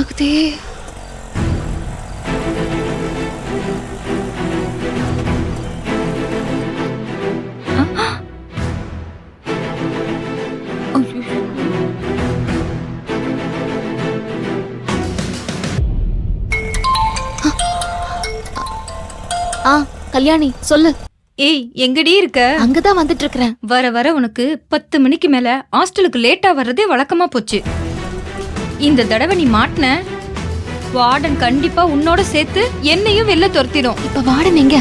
ஆகுதே. கல்யாணி சொல்லு. ஏய், எங்கடி இருக்க? அங்கதான் வந்துட்டு இருக்கறேன். வர வர உனக்கு 10 மணிக்கு மேல ஹாஸ்டலுக்கு லேட்டா வர்றதே வழக்கமா போச்சு. இந்த தடவை நீ மாட்டின, வார்டன் கண்டிப்பா உன்னோட சேர்த்து என்னையும் வெளில துரத்திடும். இப்ப வார்டன் எங்க?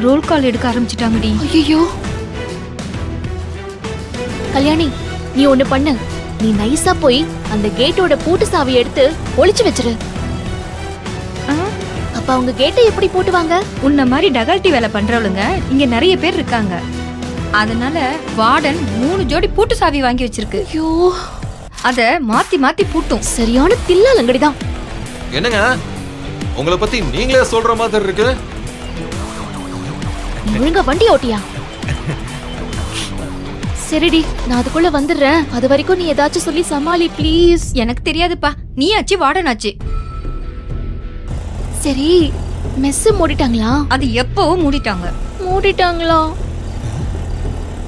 ரோல் கால் எடுக்க ஆரம்பிச்சிட்டாங்கடி. ஐயோ கல்யாணி, நீ ஒண்ணு பண்ணு. நீ நைஸா போய் அந்த கேட்டோட பூட்டு சாவியை எடுத்து ஒளிச்சு வச்சிரு. அப்ப அவங்க கேட்டை எப்படி போட்டுவாங்க? உன்ன மாதிரி டகால்ட்டி வேலை பண்றவளுங்க இங்க நிறைய பேர் இருக்காங்க. அதனால வார்டன் 3 ஜோடி பூட்டு சாவி வாங்கி வச்சிருக்கு. ஐயோ, அத மாத்தி மாத்தி பூட்டும். சரியான தில்லாலங்கடிதான். என்னங்க உங்களை பத்தி நீங்களே சொல்ற மாதிரி இருக்கு. ஒழுங்கா வண்டி ஓட்டியா? சரிடி, நான் அதுக்குள்ள வந்துடுறேன். அது வரைக்கும் நீ ஏதாச்சும் சொல்லி சமாளி ப்ளீஸ். எனக்கு தெரியாதுப்பா, நீ ஆச்சு வார்டன் ஆச்சு. சரி, மெஸ் மூடிட்டாங்களா? அது எப்பவும் மூடிட்டாங்க. மூடிட்டாங்களா?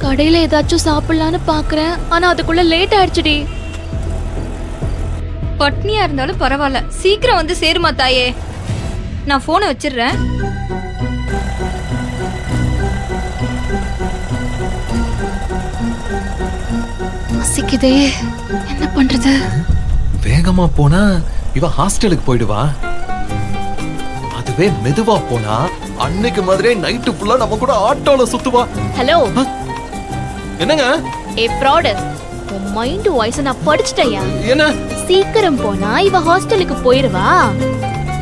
கடையில ஏதாச்சும் சாப்பிடலான்னு பாக்குறேன், ஆனா அதுக்குள்ள லேட் ஆயிடுச்சுடி. பட்னியா இருந்தாலும் பரவாயில்ல, சீக்கிரம் வந்து சேருமா தாயே. நான் போனை வச்சிடுறேன். பசிக்குதே, என்ன பண்றது? வேகமா போனா இவ ஹாஸ்டலுக்கு போயிடுவா. அதுவே மெதுவா போனா அன்னைக்கு மாதிரியே நைட்டு ஃபுல்லா நம்ம கூட ஆட்டோல சுத்துவா. ஹலோ, என்னங்க? ஏ ஃப்ராட், உன் மைண்ட் வாய்ஸ் நான் படிச்சிட்டயா? என்ன? சீக்கிரம் போனா இவ ஹாஸ்டலுக்கு போயிருவா,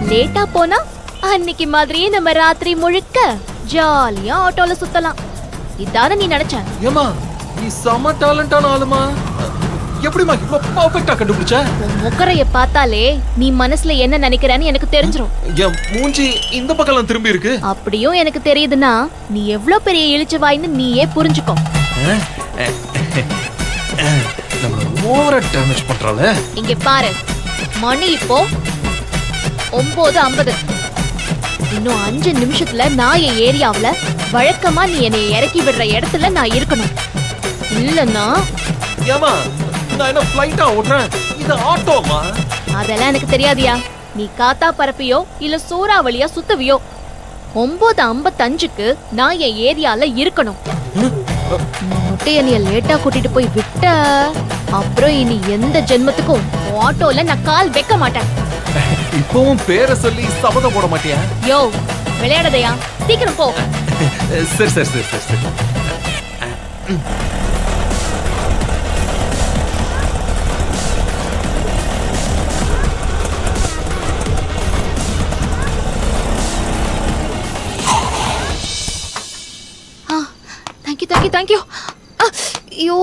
லேட்டா போனா அன்னைக்கு மாதிரியே நம்ம ராத்திரி முழுக்க ஜாலியா ஆட்டோல சுத்தலாம். இதான நீ நினைச்ச? ஏமா, நீ செம டேலண்டான ஆளுமா. எப்படிமா இவ்ளோ பெர்ஃபெக்ட்டா கண்டுபிடிச்ச? உன் முகரைய பார்த்தாலே நீ மனசுல என்ன நினைக்கிறேன்னு எனக்கு தெரிஞ்சிரும். என் மூஞ்சி இந்த பக்கம்லாம் திரும்பி இருக்கு. அப்படியும் எனக்கு தெரியுதுன்னா நீ எவ்வளவு பெரிய இழிச்சவாயின்னு நீயே புரிஞ்சுக்கோ. நம்ம ஓவரா டேமேஜ் பண்றாள. இங்க பாரு, மணி இப்போ 9:50. இன்னும் 5 நிமிஷத்துல நான் என் ஏரியாவுல வழக்கமா நீ என்னை இறக்கி விடுற இடத்துல நான் இருக்கணும். இல்லன்னா ஏமா, நான் என்ன ஃளைட்டா ஓட்றேன்? இது ஆட்டோமா. அதெல்லாம் எனக்கு தெரியாதியா. நீ காத்தா பரப்பியோ இல்ல சூறாவளியா சுத்தவியோ, 9:55க்கு நான் என் ஏரியால இருக்கணும். முட்டைய நீ லேட்டா கூட்டிட்டு போய் விட்ட அப்புறம் இனி எந்த ஜென்மத்துக்கும் ஆட்டோல நான் கால் வைக்க மாட்டேன். இப்பவும் பேரை சொல்லி சபதம் போட மாட்டியா? யோ, விளையாடதையா, சீக்கிரம் போ. சரி சரி சரி சரி சரி. தேங்க்யூ. ஐயோ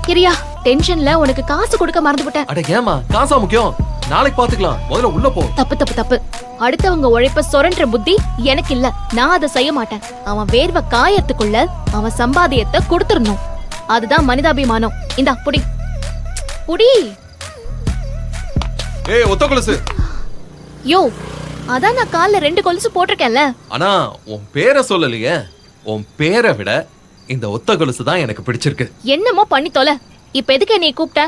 கிரியா, டென்ஷன்ல உனக்கு காசு கொடுக்க மறந்துவிட்டேன். அட ஏமா, காசா முக்கியம்? நாளைக்கு பாத்துக்கலாம், முதல்ல உள்ள போ. தப்பு. அடுத்தவங்க உழைப்ப சொரன்ற புத்தி எனக்கு இல்ல. நான் அதை செய்ய மாட்டேன். அவன் வேர்வை காயத்துக்குள்ள அவன் சம்பாதியத்தை கொடுத்துடணும். அதுதான் மனிதாபிமானம். இந்தா புடி புடி. ஏய், ஒத்த கொலுசு. யோ, அதான் நான் கால்ல 2 கொலுசு போட்டிருக்கேன்ல. ஆனா உன் பேரை சொல்லலையே. உன் பேரை விட இந்த ஒத்த கொலுசு தான் எனக்கு பிடிச்சிருக்கு. என்னமோ பண்ணி தொலை. இப்ப எதுக்கு நீ கூப்பிட்ட?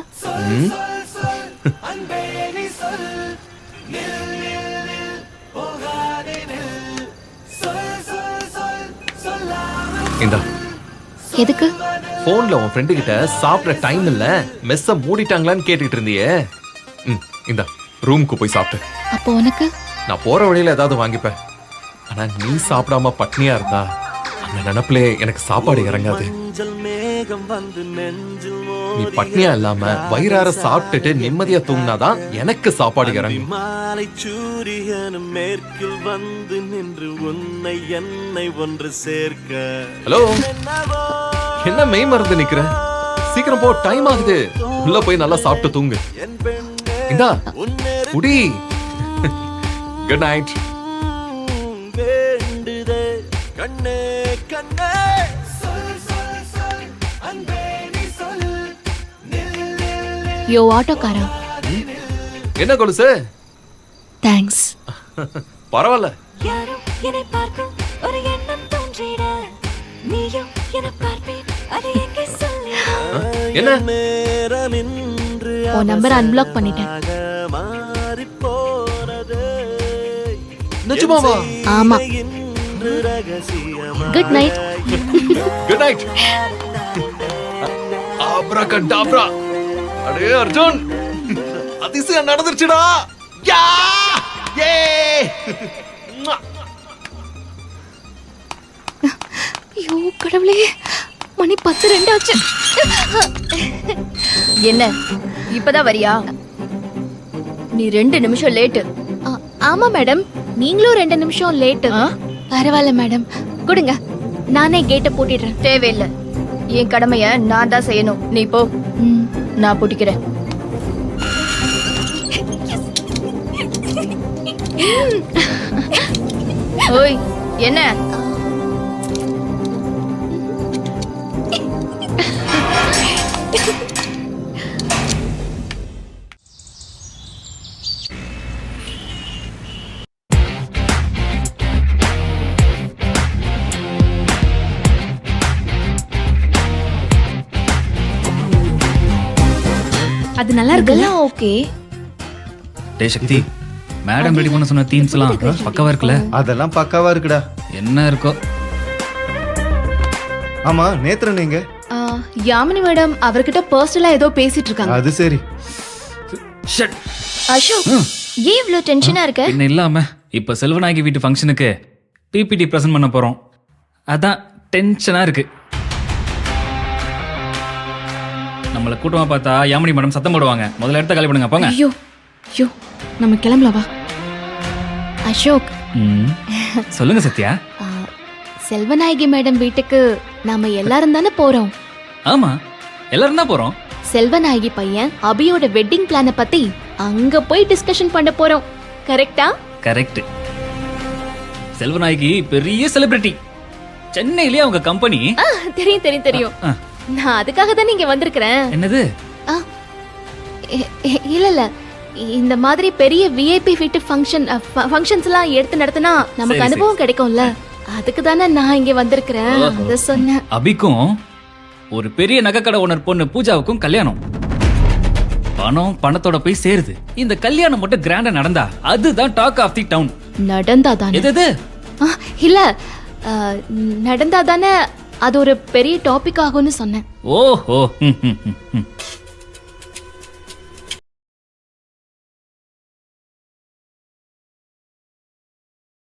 இந்தா. எதுக்கு? போன்ல உன் ஃப்ரெண்டு கிட்ட சாப்பிட டைம் இல்ல, மெஸ்ஸ மூடிட்டாங்களான்னு கேட்டுட்டு இருந்தியே. இந்தா, ரூமுக்கு போய் சாப்பிட்டு. அப்போ உனக்கு? நான் போற வழியில ஏதாவது வாங்கிப்பேன். ஆனா நீ சாப்பிடாம பட்னியா இருந்தா அந்த நினைப்பிலே எனக்கு சாப்பாடு இறங்காது. நீ பட்னியா இல்லாம வயிறார சாப்பிட்டுட்டு நிம்மதியா தூங்கினாதான் எனக்கு சாப்பாடு இறங்கும். ஹலோ, என்ன மெய் மறந்து நிக்கிற? சீக்கிரம் போ, டைம் ஆகுது. உள்ள போய் நல்லா சாப்பிட்டு தூங்கு. இந்தா குடி. Good night. யோ ஆட்டோக்காரா, என்ன கொலுசு? தேங்க்ஸ். பரவாயில்ல. யாரோ என்னை பார்க்கும் ஒரு எண்ணம் தோன்றிட, நீயும் என்னை பார்ப்பேன் அதை எங்கே சொல்லிட. என்ன? உன் நம்பர் அன்பிளாக் பண்ணிட்டேன். நிஜமாவா? ஆமா. Good night. Good night. Abracadabra. அடே அர்ஜுன், அதிசயம் நடந்துருச்சுடா. யா! யே! ஐயோ கடவுளே, மணி 10:02 ஆச்சு. என்ன இப்பதான் வரியா? நீ 2 நிமிஷம் லேட்டு. ஆமா மேடம், நீங்களும் 2 நிமிஷம் லேட். பரவாயில்ல மேடம், கொடுங்க, நானே கேட்டை பூட்டிடுறேன். தேவையில்லை, என் கடமைய நான் தான் செய்யணும். நீ போ, ம். நான் பூட்டிக்கிறேன். ஓய், என்ன? அது நல்லா இருக்குல்ல? ஓகே. டேய் சக்தி, மேடம் ரெடி பண்ண சொன்ன தீம்ஸ்லாம் பக்காவா இருக்குல்ல? அதெல்லாம் பக்காவா இருக்குடா. என்ன இருக்கோ. ஆமா, நேத்ரன் நீங்க? யாமினி மேடம் அவர்கிட்ட பர்சனலா ஏதோ பேசிட்டு இருக்காங்க. அது சரி. ஷட். அசோக், ஏன் இவ்ளோ டென்ஷனா இருக்க? என்ன இல்லாம இப்ப செல்வநாயகி வீட்டு ஃபங்க்ஷனுக்கு பிபிடி பிரசன்ட் பண்ண போறோம். அதான் டென்ஷனா இருக்கு. நம்மள கூட்டமா பார்த்தா யாமினி மேடம் சத்தம் போடுவாங்க. முதல்ல இடத்த காலி பண்ணுங்க, போங்க. ஐயோ ஐயோ, நம்ம கிளம்பலாம் வா. அசோக், ம். சொல்லுங்க சத்யா. செல்வநாயகி மேடம் வீட்டுக்கு நாம எல்லாரும் தானே போறோம். ஆமா, எல்லாரும் தான் போறோம். செல்வநாயகி பையன் அபியோட வெட்டிங் பிளான பத்தி அங்க போய் டிஸ்கஷன் பண்ண போறோம். கரெக்டா? கரெக்ட். செல்வநாயகி பெரிய செலிபிரிட்டி. சென்னையிலேயே அவங்க கம்பெனி. தெரியும் தெரியும் தெரியும். நான் அதுக்காக தான் இங்க வந்திருக்கிறேன். என்னது? இல்ல இல்ல, இந்த மாதிரி பெரிய விஐபி வீட்டு ஃபங்க்ஷன்ஸ் எல்லாம் எடுத்து நடத்தினா நமக்கு சரி, அனுபவம் கிடைக்கும்ல, அதுக்கு தானே நான் இங்க வந்திருக்கிறேன். அத சொன்னேன். அபிக்கும் ஒரு பெரிய நகைக்கடை ஓனர் பொண்ணு பூஜாவுக்கும் கல்யாணம். பணத்தோட போய் சேருது. இந்த கல்யாணம் மட்டும் கிராண்டா நடந்தா அதுதான் டாக் ஆஃப் தி டவுன். நடந்தாதானே? எது? இல்ல, நடந்தாதானே அது ஒரு பெரிய டாபிக் ஆகும்னு சொன்னேன். ஓஹோ.